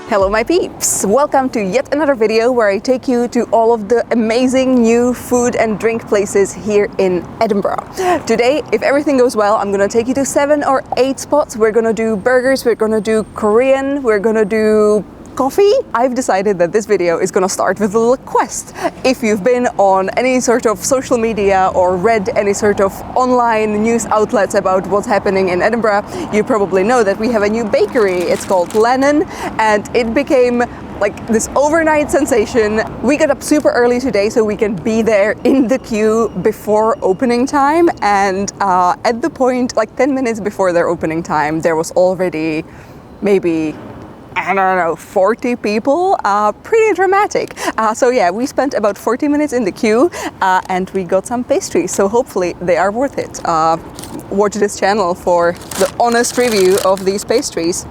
Hello my peeps! Welcome to yet another video where I take you to all of the amazing new food and drink places here in Edinburgh. Today, if everything goes well, I'm gonna take you to 7 or 8 spots. We're gonna do burgers, we're gonna do Korean, we're gonna do coffee. I've decided that this video is gonna start with a little quest. If you've been on any sort of social media or read any sort of online news outlets about what's happening in Edinburgh, you probably know that we have a new bakery. It's called Lennon, and it became like this overnight sensation. We got up super early today so we can be there in the queue before opening time, and at the point, like 10 minutes before their opening time, there was already maybe, I don't know, 40 people, pretty dramatic. So yeah, we spent about 40 minutes in the queue and we got some pastries, so hopefully they are worth it. Watch this channel for the honest review of these pastries.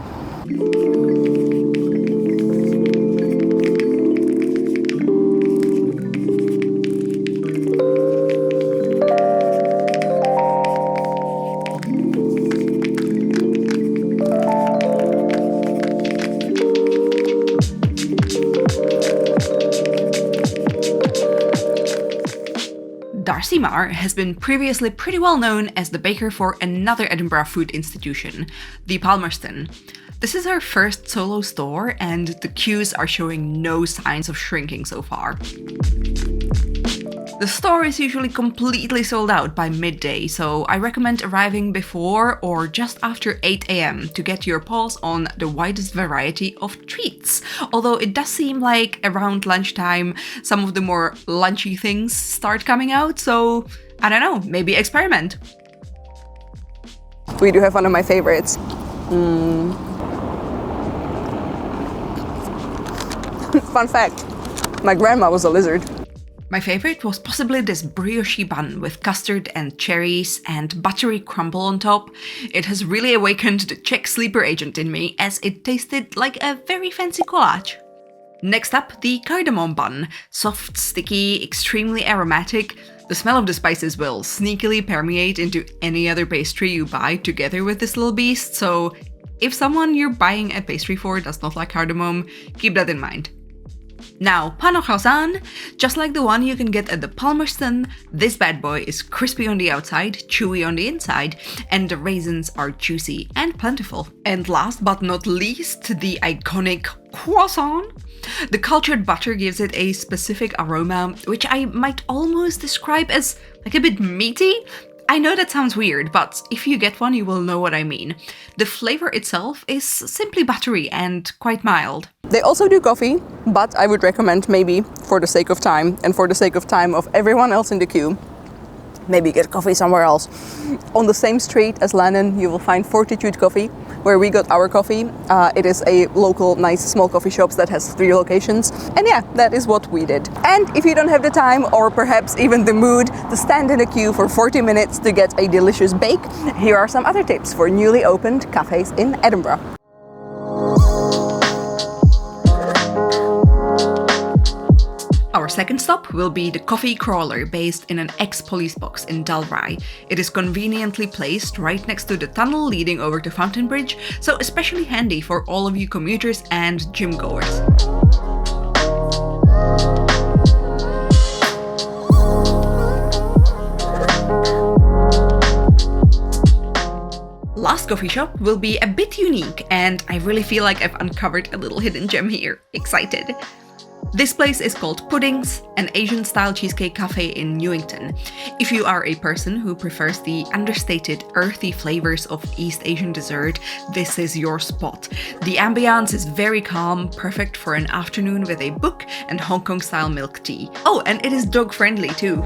Darcy Marr has been previously pretty well known as the baker for another Edinburgh food institution, the Palmerston. This is her first solo store, and the queues are showing no signs of shrinking so far. The store is usually completely sold out by midday, so I recommend arriving before or just after 8 AM to get your paws on the widest variety of treats. Although it does seem like around lunchtime some of the more lunchy things start coming out, so I don't know, maybe experiment. We do have one of my favorites. Fun fact, my grandma was a lizard. My favorite was possibly this brioche bun with custard and cherries and buttery crumble on top. It has really awakened the Czech sleeper agent in me, as it tasted like a very fancy collage. Next up, the cardamom bun. Soft, sticky, extremely aromatic. The smell of the spices will sneakily permeate into any other pastry you buy together with this little beast, so if someone you're buying a pastry for does not like cardamom, keep that in mind. Now, pan au croissant, just like the one you can get at the Palmerston, this bad boy is crispy on the outside, chewy on the inside, and the raisins are juicy and plentiful. And last but not least, the iconic croissant. The cultured butter gives it a specific aroma, which I might almost describe as like a bit meaty. I know that sounds weird, but if you get one, you will know what I mean. The flavor itself is simply buttery and quite mild. They also do coffee, but I would recommend, maybe for the sake of time and for the sake of time of everyone else in the queue, maybe get coffee somewhere else. On the same street as Lennon, you will find Fortitude Coffee, where we got our coffee. It is a local, nice, small coffee shop that has 3 locations. And yeah, that is what we did. And if you don't have the time, or perhaps even the mood, to stand in a queue for 40 minutes to get a delicious bake, here are some other tips for newly opened cafes in Edinburgh. Our second stop will be the Coffee Crawler, based in an ex-police box in Dalry. It is conveniently placed right next to the tunnel leading over to Fountain Bridge, so especially handy for all of you commuters and gym goers. Last coffee shop will be a bit unique, and I really feel like I've uncovered a little hidden gem here. Excited! This place is called Puddings, an Asian-style cheesecake cafe in Newington. If you are a person who prefers the understated, earthy flavors of East Asian dessert, this is your spot. The ambiance is very calm, perfect for an afternoon with a book and Hong Kong-style milk tea. Oh, and it is dog-friendly too.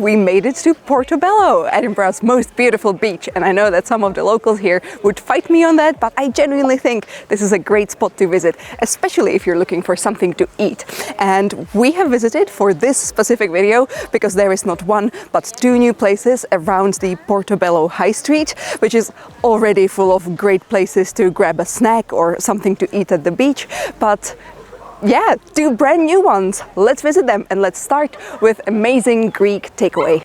we made it to Portobello, Edinburgh's most beautiful beach. And I know that some of the locals here would fight me on that, but I genuinely think this is a great spot to visit, especially if you're looking for something to eat. And we have visited for this specific video because there is not one but two new places around the Portobello High Street, which is already full of great places to grab a snack or something to eat at the beach. But yeah, two brand new ones. Let's visit them and let's start with amazing Greek takeaway.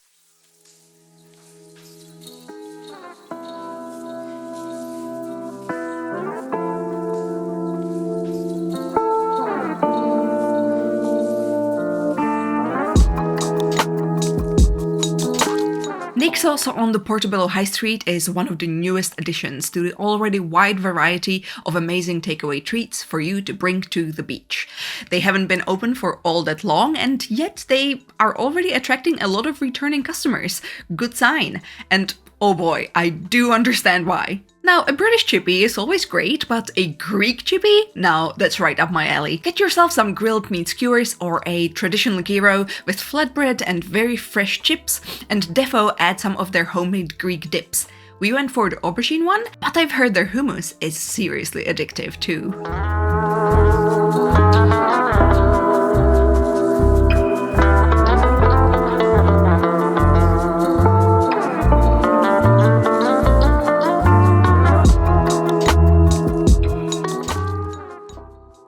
Naxos on the Portobello High Street is one of the newest additions to the already wide variety of amazing takeaway treats for you to bring to the beach. They haven't been open for all that long, and yet they are already attracting a lot of returning customers. Good sign. And oh boy, I do understand why. Now, a British chippy is always great, but a Greek chippy? Now, that's right up my alley. Get yourself some grilled meat skewers or a traditional gyro with flatbread and very fresh chips, and defo add some of their homemade Greek dips. We went for the aubergine one, but I've heard their hummus is seriously addictive too.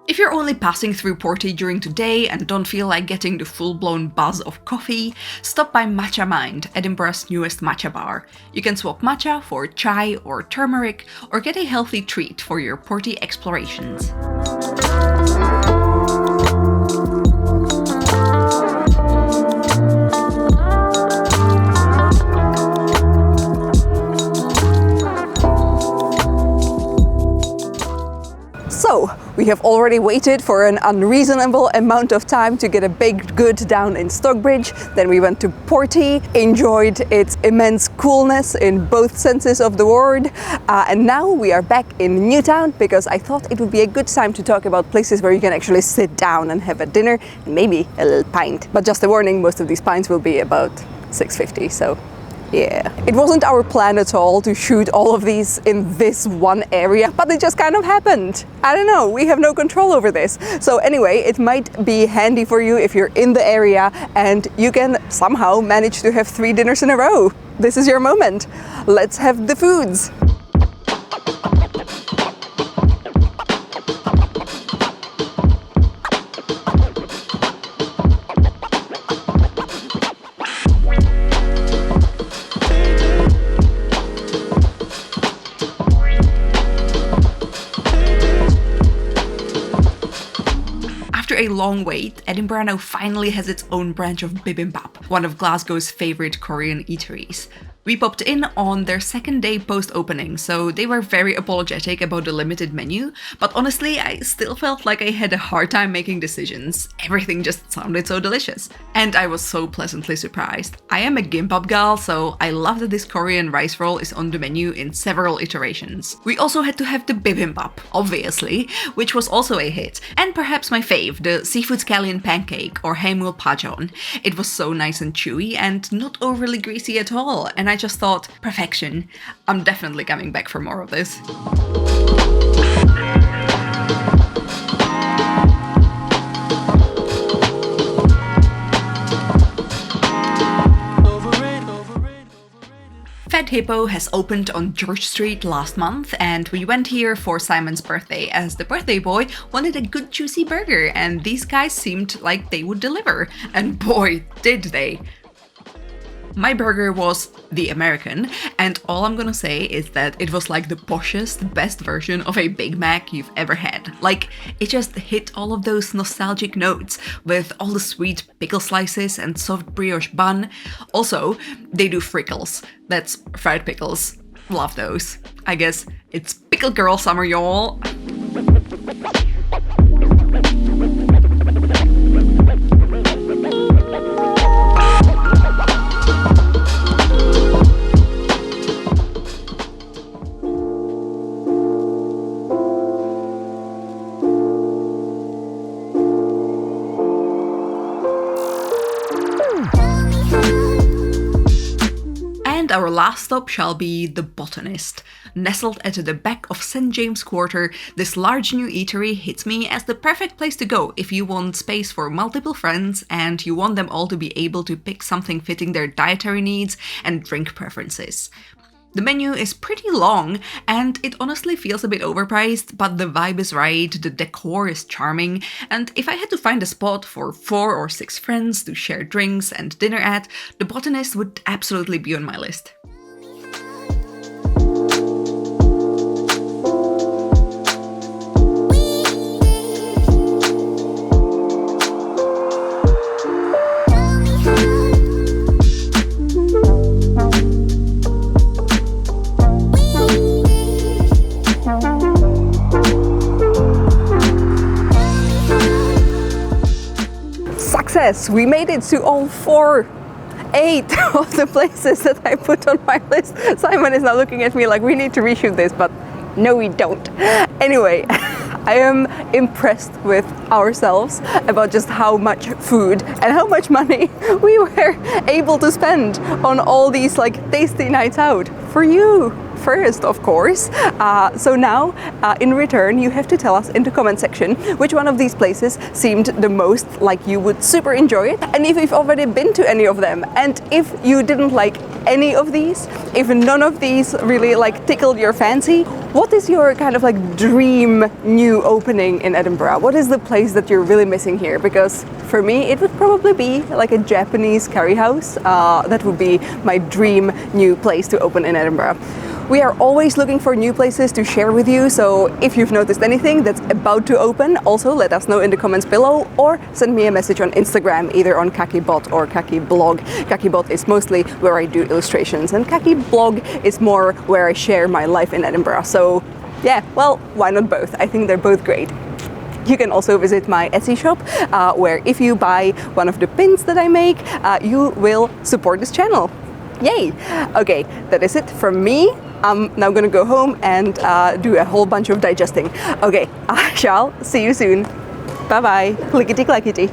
If you're only passing through Porty during the day and don't feel like getting the full-blown buzz of coffee, stop by Matcha Mind, Edinburgh's newest matcha bar. You can swap matcha for chai or turmeric, or get a healthy treat for your Porty explorations. So, we have already waited for an unreasonable amount of time to get a baked good down in Stockbridge. Then we went to Porty, enjoyed its immense coolness in both senses of the word. And now we are back in Newtown because I thought it would be a good time to talk about places where you can actually sit down and have a dinner and maybe a little pint. But just a warning, most of these pints will be about $6.50, so yeah. It wasn't our plan at all to shoot all of these in this one area, but it just kind of happened. I don't know, we have no control over this. So anyway, it might be handy for you if you're in the area and you can somehow manage to have 3 dinners in a row. This is your moment. Let's have the foods. After a long wait, Edinburgh now finally has its own branch of Bibimbap, one of Glasgow's favourite Korean eateries. We popped in on their second day post-opening, so they were very apologetic about the limited menu, but honestly, I still felt like I had a hard time making decisions. Everything just sounded so delicious. And I was so pleasantly surprised. I am a gimbap gal, so I love that this Korean rice roll is on the menu in several iterations. We also had to have the bibimbap, obviously, which was also a hit. And perhaps my fave, the seafood scallion pancake or haemul pajon. It was so nice and chewy and not overly greasy at all, and I just thought, perfection. I'm definitely coming back for more of this. Fat Hippo has opened on George Street last month, and we went here for Simon's birthday as the birthday boy wanted a good juicy burger, and these guys seemed like they would deliver. And boy, did they! My burger was the American, and all I'm gonna say is that it was like the poshest, best version of a Big Mac you've ever had. Like, it just hit all of those nostalgic notes with all the sweet pickle slices and soft brioche bun. Also, they do frickles. That's fried pickles. Love those. I guess it's pickle girl summer, y'all. And our last stop shall be the Botanist. Nestled at the back of St. James Quarter, this large new eatery hits me as the perfect place to go if you want space for multiple friends and you want them all to be able to pick something fitting their dietary needs and drink preferences. The menu is pretty long, and it honestly feels a bit overpriced, but the vibe is right, the decor is charming, and if I had to find a spot for 4 or 6 friends to share drinks and dinner at, the Botanist would absolutely be on my list. Success! We made it to all 8 of the places that I put on my list. Simon is now looking at me like we need to reshoot this, but no, we don't. Anyway, I am impressed with ourselves about just how much food and how much money we were able to spend on all these tasty nights out for you. First, of course. So now, in return, you have to tell us in the comment section which one of these places seemed the most like you would super enjoy it, and if you've already been to any of them, and if you didn't like any of these, if none of these really tickled your fancy, what is your kind of dream new opening in Edinburgh? What is the place that you're really missing here? Because for me, it would probably be a Japanese curry house. That would be my dream new place to open in Edinburgh. We are always looking for new places to share with you, so if you've noticed anything that's about to open, also let us know in the comments below, or send me a message on Instagram, either on KakiBot or KakiBlog. KakiBot is mostly where I do illustrations, and KakiBlog is more where I share my life in Edinburgh. So yeah, well, why not both? I think they're both great. You can also visit my Etsy shop, where if you buy one of the pins that I make, you will support this channel. Yay! Okay, that is it from me. I'm now gonna go home and do a whole bunch of digesting. Okay, I shall see you soon. Bye bye. Clickety clackety.